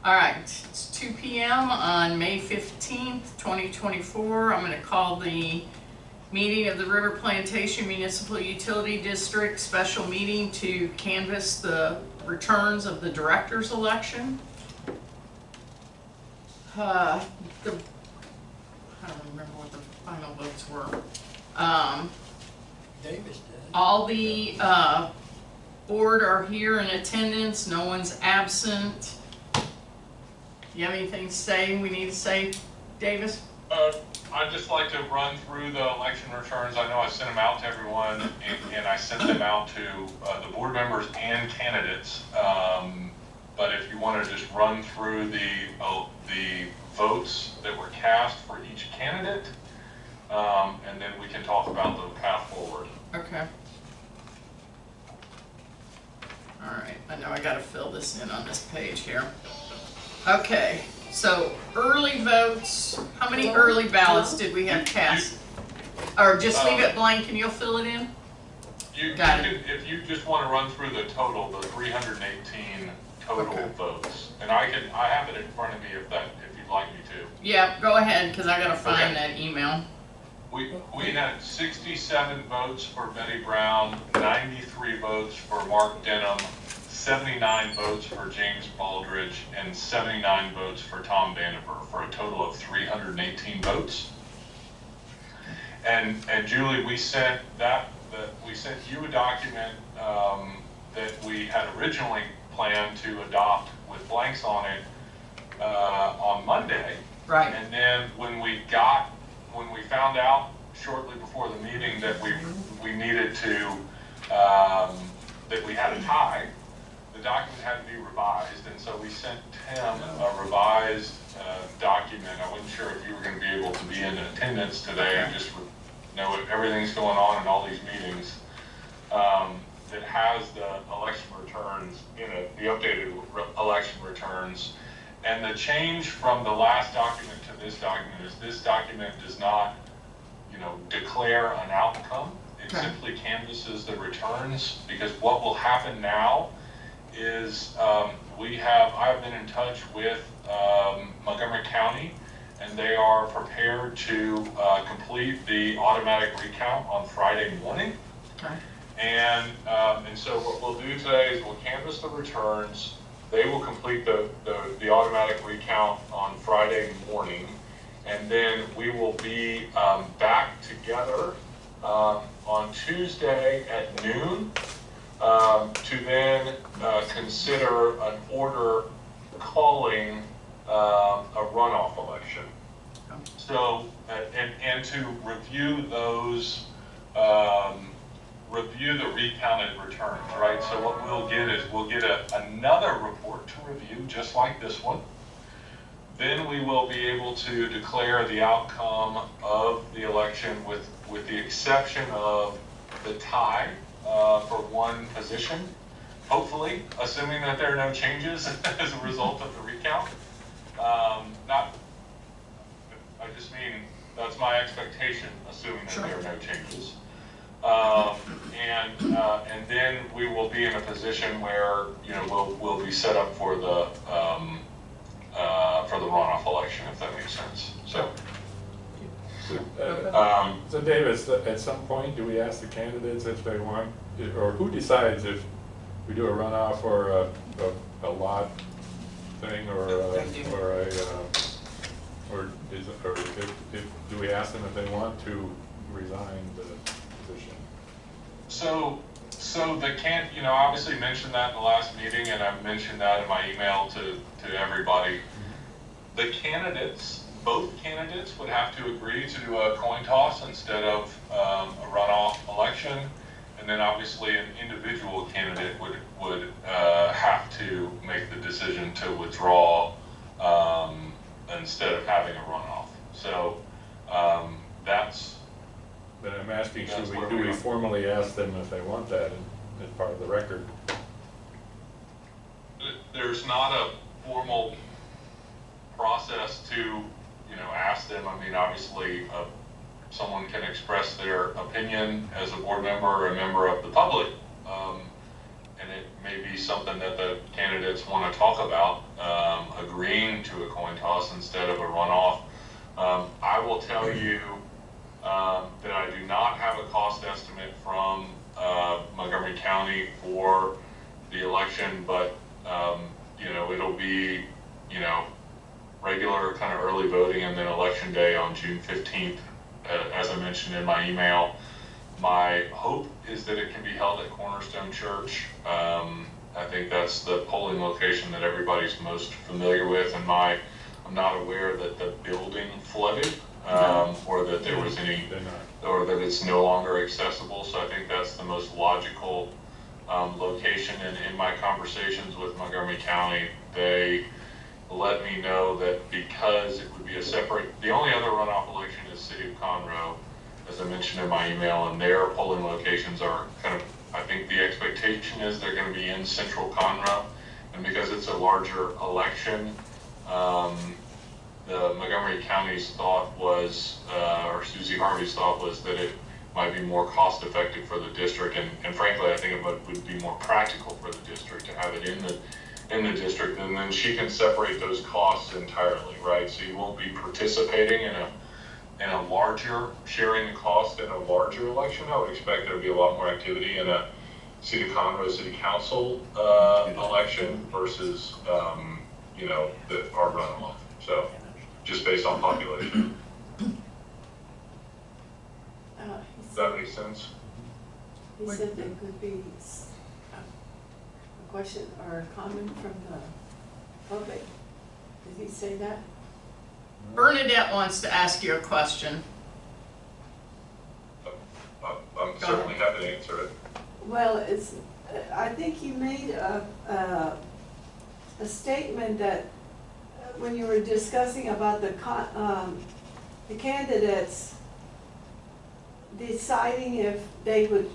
All right, it's 2 p.m. on May 15th, 2024. I'm going to call the meeting of the River Plantation Municipal Utility District special meeting to canvass the returns of the director's election. I don't remember what the final votes were. Davis did. All the board are here in attendance. No one's absent. You have anything to say? We need to say, Davis? I'd just like to run through the election returns. I know I sent them out to everyone, and I sent them out to the board members and candidates. But if you want to just run through the votes that were cast for each candidate, and then we can talk about the path forward. Okay. All right, I know I got to fill this in on this page here. Okay, so early votes, how many early ballots did we have cast? Or just leave it blank and you'll fill it in? If you just want to run through the total, the 318 total votes, and I have it in front of me if you'd like me to. Yeah, go ahead, because I got to find that email. We had 67 votes for Betty Brown, 93 votes for Mark Denham, 79 votes for James Baldridge, and 79 votes for Tom Vandiver, for a total of 318 votes. And Julie, we sent you a document that we had originally planned to adopt with blanks on it on Monday. Right. And then when we found out shortly before the meeting that we needed to that we had a tie, the document had to be revised, and so we sent Tim a revised document. I wasn't sure if you were going to be able to be in attendance today and just know everything's going on in all these meetings. That has the election returns in it, the updated election returns. And the change from the last document to this document is this document does not, declare an outcome. It simply canvasses the returns, because what will happen now is I've been in touch with Montgomery County, and they are prepared to complete the automatic recount on Friday morning. Okay. And so what we'll do today is we'll canvass the returns. They will complete the automatic recount on Friday morning, and then we will be back together on Tuesday at noon to then consider an order calling a runoff election. So, and to review those, review the recounted returns, right? So what we'll get is another report to review, just like this one. Then we will be able to declare the outcome of the election with the exception of the tie for one position, hopefully, assuming that there are no changes as a result of the recount. I just mean, that's my expectation, assuming that there are no changes. And then we will be in a position where we'll be set up for the runoff election, if that makes sense. So Davis, at some point, do we ask the candidates if they want, or who decides if we do a runoff or a lot thing, do we ask them if they want to resign the position? So I obviously mentioned that in the last meeting, and I've mentioned that in my email to everybody. The candidates, both candidates would have to agree to do a coin toss instead of a runoff election, and then obviously an individual candidate would have to make the decision to withdraw instead of having a runoff. So that's. But I'm asking, do we formally ask them if they want that as part of the record? There's not a formal process to, ask them. I mean, obviously, someone can express their opinion as a board member or a member of the public, and it may be something that the candidates want to talk about, agree cause instead of a runoff. I will tell you that I do not have a cost estimate from Montgomery County for the election, but it'll be regular kind of early voting and then election day on June 15th, as I mentioned in my email. My hope is that it can be held at Cornerstone Church. I think that's the polling location that everybody's most familiar with, and I'm not aware that the building flooded, or that there was any, or that it's no longer accessible. So I think that's the most logical location. And in my conversations with Montgomery County, they let me know that because it would be a separate, the only other runoff election is City of Conroe, as I mentioned in my email, and their polling locations are kind of, I think the expectation is they're going to be in central Conroe, and because it's a larger election, the Montgomery County's thought was, or Susie Harvey's thought was that it might be more cost effective for the district, and frankly I think it would be more practical for the district to have it in the district, and then she can separate those costs entirely, right? So you won't be participating in a larger, sharing the cost in a larger election. I would expect there would be a lot more activity in a City of Conroe City Council election versus our runoff. So just based on population. Does that make sense? He said there could be a question or a comment from the public. Did he say that? Bernadette wants to ask you a question. I'm certainly happy to answer it. Well, I think you made a statement that when you were discussing about the candidates deciding if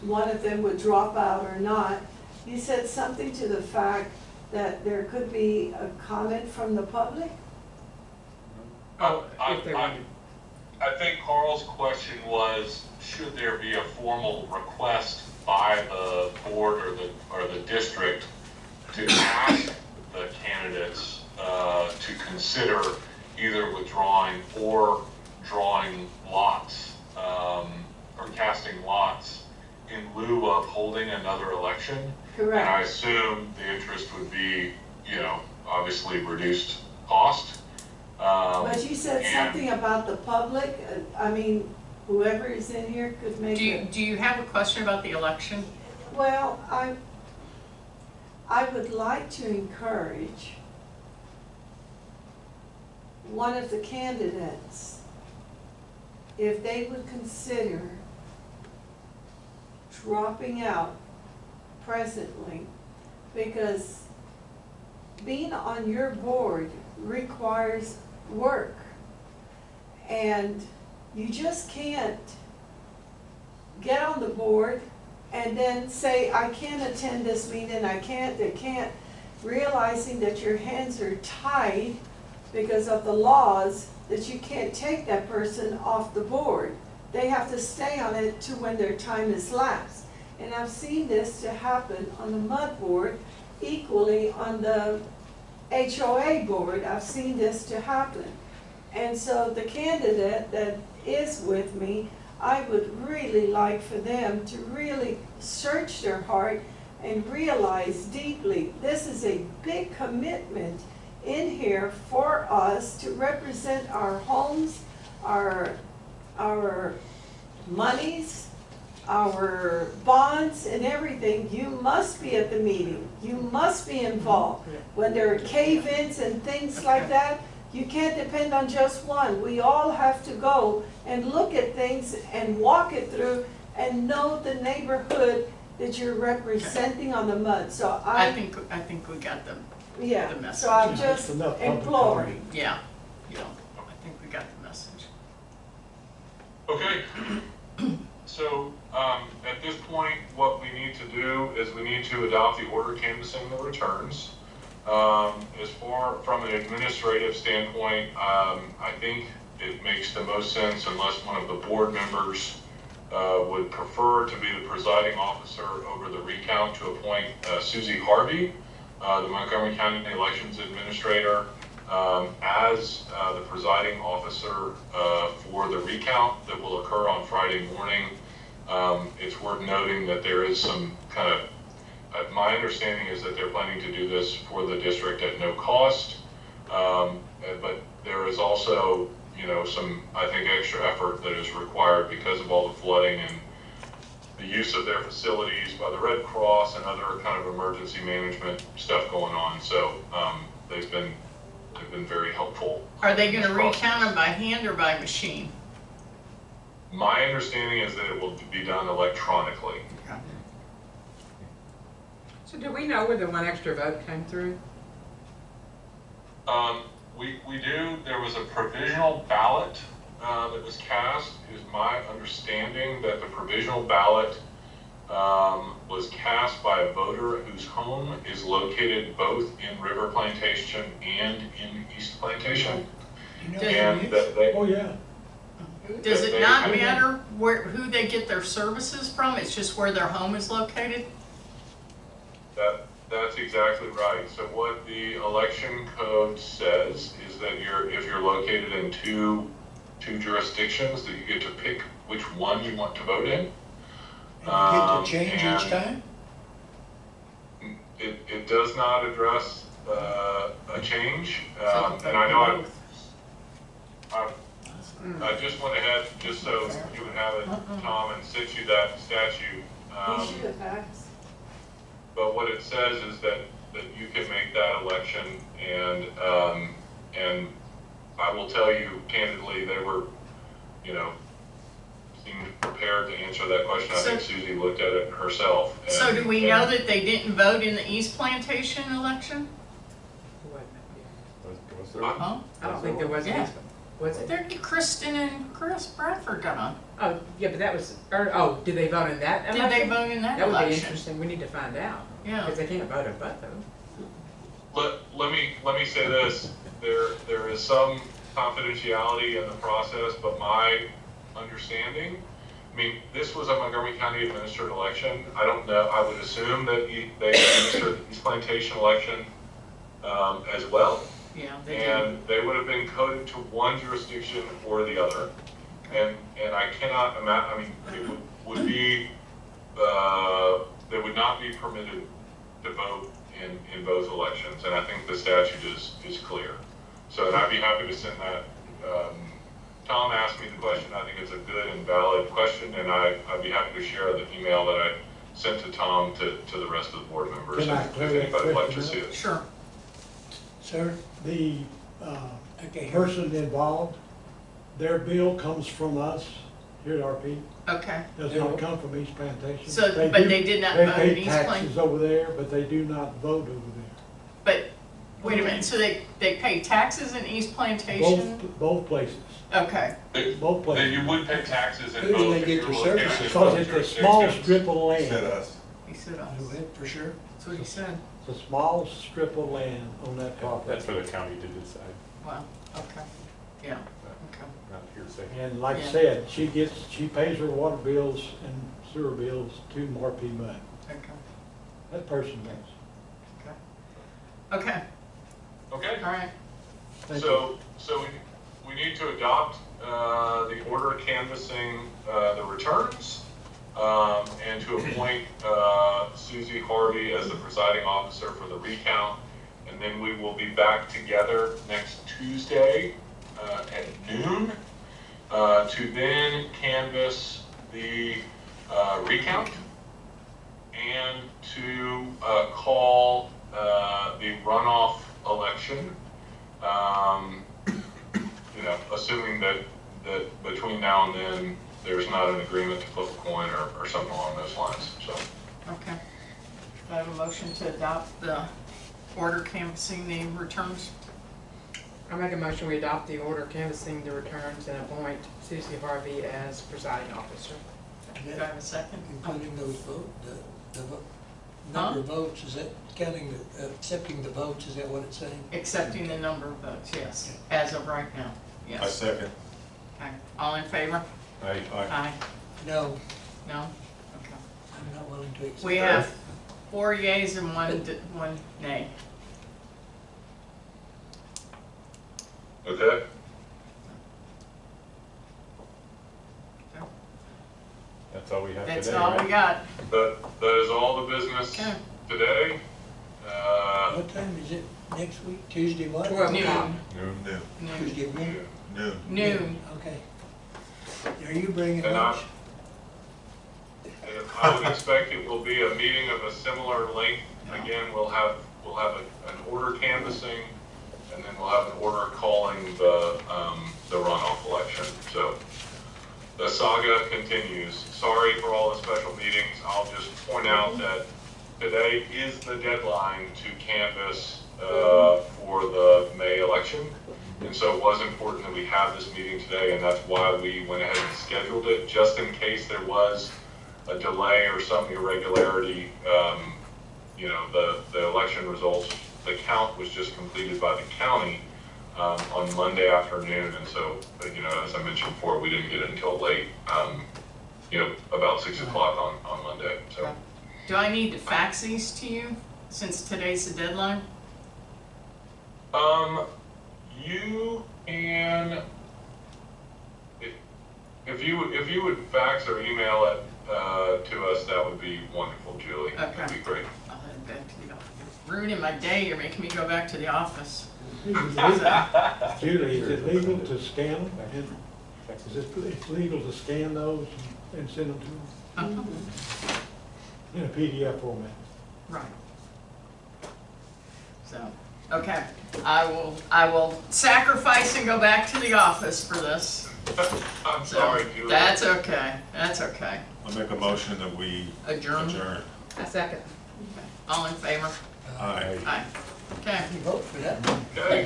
one of them would drop out or not, you said something to the fact that there could be a comment from the public? I think Carl's question was, should there be a formal request by the board or the district to ask the candidates to consider either withdrawing or drawing lots, or casting lots in lieu of holding another election? Correct. And I assume the interest would be, obviously reduced cost. But you said something about the public. I mean, whoever is in here could make Do you have a question about the election? Well, I would like to encourage one of the candidates, if they would consider dropping out presently, because being on your board requires work, and you just can't get on the board and then say, I can't attend this meeting, I can't, realizing that your hands are tied because of the laws, that you can't take that person off the board. They have to stay on it to when their time is lapsed. And I've seen this to happen on the MUD board, equally on the HOA board. I've seen this to happen. And so the candidate that is with me, I would really like for them to really search their heart and realize deeply, this is a big commitment in here for us to represent our homes, our monies, our bonds and everything. You must be at the meeting. You must be involved. When there are cave-ins and things like that, you can't depend on just one. We all have to go and look at things and walk it through and know the neighborhood that you're representing on the MUD. So I think we got them. yeah, the message. so I'm just imploring. Yeah, I think we got the message. Okay. So at this point, what we need to do is we need to adopt the order canvassing the returns. As far from an administrative standpoint, I think it makes the most sense, unless one of the board members would prefer to be the presiding officer over the recount, to appoint Susie Harvey, the Montgomery County Elections Administrator, as the presiding officer for the recount that will occur on Friday morning. It's worth noting that there is some kind of, my understanding is that they're planning to do this for the district at no cost, but there is also, you know, some, I think, extra effort that is required because of all the flooding and the use of their facilities by the Red Cross and other kind of emergency management stuff going on. So they've been very helpful. Are they going to in this process. recount them by hand or by machine? My understanding is that it will be done electronically. Okay. So do we know where the one extra vote came through? We do. There was a provisional ballot that was cast. It is my understanding that the provisional ballot was cast by a voter whose home is located both in River Plantation and in East Plantation. And that they, Oh, yeah. Does They it not had- matter who they get their services from? It's just where their home is located? That's exactly right. So what the election code says is that if you're located in two jurisdictions, that you get to pick which one you want to vote in. And you get to change each and time? It does not address a change, So and I know both. I just went ahead, just so you would have it, Tom, and sent you that statute. You should have asked. But what it says is that you can make that election, and I will tell you candidly, they were, you know, seemed prepared to answer that question. I think Susie looked at it herself. So do we know that they didn't vote in the East Plantation election? Was there? Huh? I don't think there was Yeah. any. Was it? There, Kristen and Chris Bradford got on. Oh, yeah, but that was, did they vote in that Did election? they vote in that That would be election? interesting. We need to find out. Yeah. Because they can't vote in both of them. Let me say this, there is some confidentiality in the process, but my understanding, I mean, this was a Montgomery County administered election. I don't know, I would assume that they administered the East Plantation election as well. Yeah, they did. And they would have been coded to one jurisdiction or the other. And I cannot imagine, I mean, it would be, they would not be permitted to vote in both elections. And I think the statute is clear. So, and I'd be happy to send that. Tom asked me the question. I think it's a good and valid question, and I'd be happy to share the email that I sent to Tom to the rest of the board members. Can I if clear that anybody would like to question see up? it. Sure. Sir, the Okay. person involved, their bill comes from us here at RP. Okay. Does not come from East Plantation. So, but they did not vote in They East pay Plain? taxes over there, but they do not vote over there. But, wait a minute, so they pay taxes in East Plantation? Both places, Okay, both That places. you would pay taxes in Who do both they if get you're their located in services both Because it's a small jurisdictions. strip of Said land. us. he said us. Who went, for sure? That's what he said. It's a small strip of land on that property. That's for the county to decide, Wow, okay, yeah, okay. not hearsay. And like I Yeah. said, she pays her water bills and sewer bills to RPMUD. Okay, That person does. okay, Okay. all right. Thank you. So we need to adopt the order canvassing the returns and to appoint Susie Harvey as the presiding officer for the recount. And then we will be back together next Tuesday at noon to then canvass the recount and to call the runoff election. You know, assuming that between now and then, there's not an agreement to flip a coin or something along those lines, so. Okay. Do I have a motion to adopt the order canvassing the returns? I make a motion we adopt the order canvassing the returns and appoint Susie Harvey as presiding officer. Do I have a second? Including those number of votes, is that counting, accepting the votes, is that what it's saying? Accepting the number of votes, yes, as of right now, I yes. second. Okay. All in favor? Aye. Aye. No, No? Okay. I'm not willing to accept. We have 4 yeas and one nay. Okay? That's all we have today, That's all we right? got. That is all the business Okay. today. What time is it next week? Tuesday what? 12 o'clock. Noon. Noon. Noon. Tuesday noon? Noon. Okay. Are you bringing And lunch? I would expect it will be a meeting of a similar length. Again, we'll have an order canvassing, and then we'll have an order calling the runoff election. So the saga continues. Sorry for all the special meetings. I'll just point out that today is the deadline to canvass for the May election. And so it was important that we have this meeting today, and that's why we went ahead and scheduled it, just in case there was a delay or some irregularity. The election results, the count was just completed by the county on Monday afternoon, and so, as I mentioned before, we didn't get it until late, about 6 o'clock on Monday, so. Do I need to fax these to you since today's the deadline? You can, if you would fax or email it to us, that would be wonderful, Julie. Okay. That'd be great. I'll head back to the office. Ruining my day, you're making me go back to the office. Julie, is it legal to scan them? Is it legal to scan those and send them to them Uh-huh. in a PDF format? Right. So, okay, I will sacrifice and go back to the office for this. I'm So, sorry, Julie. that's okay, that's okay. I'll make a motion that we Adjourn? adjourn. I second. All in favor? Aye. Aye. Okay. You vote for that? Okay.